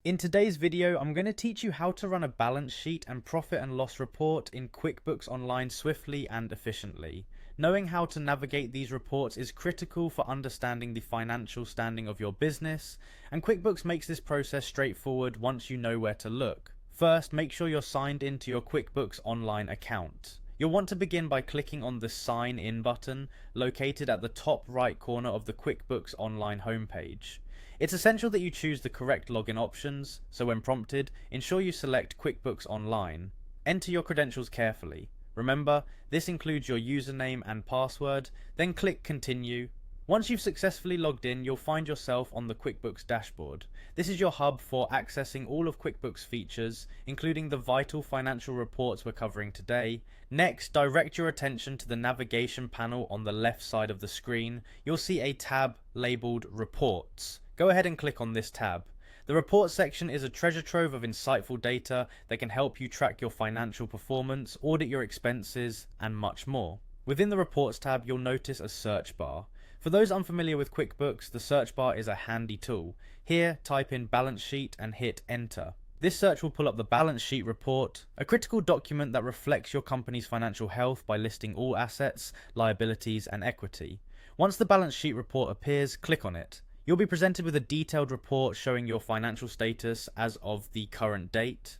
In today's video, I'm going to teach you how to run a balance sheet and profit and loss report in QuickBooks Online swiftly and efficiently. Knowing how to navigate these reports is critical for understanding the financial standing of your business, and QuickBooks makes this process straightforward once you know where to look. First, make sure you're signed into your QuickBooks Online account. You'll want to begin by clicking on the Sign In button located at the top right corner of the QuickBooks Online homepage. It's essential that you choose the correct login options, so when prompted, ensure you select QuickBooks Online. Enter your credentials carefully. Remember, this includes your username and password, then click Continue. Once you've successfully logged in, you'll find yourself on the QuickBooks dashboard. This is your hub for accessing all of QuickBooks features, including the vital financial reports we're covering today. Next, direct your attention to the navigation panel on the left side of the screen. You'll see a tab labeled Reports. Go ahead and click on this tab. The Reports section is a treasure trove of insightful data that can help you track your financial performance, audit your expenses, and much more. Within the Reports tab, you'll notice a search bar. For those unfamiliar with QuickBooks, the search bar is a handy tool. Here, type in balance sheet and hit enter. This search will pull up the balance sheet report, a critical document that reflects your company's financial health by listing all assets, liabilities, and equity. Once the balance sheet report appears, click on it. You'll be presented with a detailed report showing your financial status as of the current date.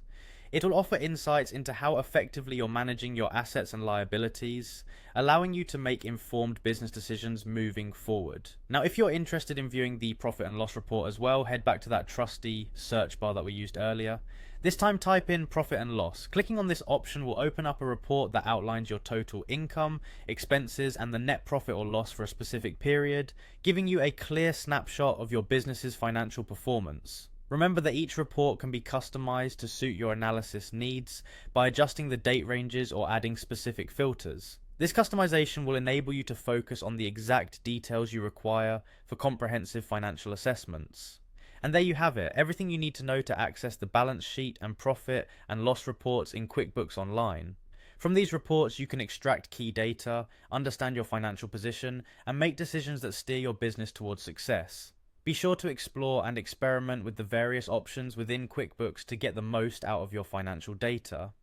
It will offer insights into how effectively you're managing your assets and liabilities, allowing you to make informed business decisions moving forward. Now, if you're interested in viewing the profit and loss report as well, head back to that trusty search bar that we used earlier. This time type in profit and loss. Clicking on this option will open up a report that outlines your total income, expenses, and the net profit or loss for a specific period, giving you a clear snapshot of your business's financial performance. Remember that each report can be customized to suit your analysis needs by adjusting the date ranges or adding specific filters. This customization will enable you to focus on the exact details you require for comprehensive financial assessments. And there you have it, everything you need to know to access the balance sheet and profit and loss reports in QuickBooks Online. From these reports, you can extract key data, understand your financial position, and make decisions that steer your business towards success. Be sure to explore and experiment with the various options within QuickBooks to get the most out of your financial data.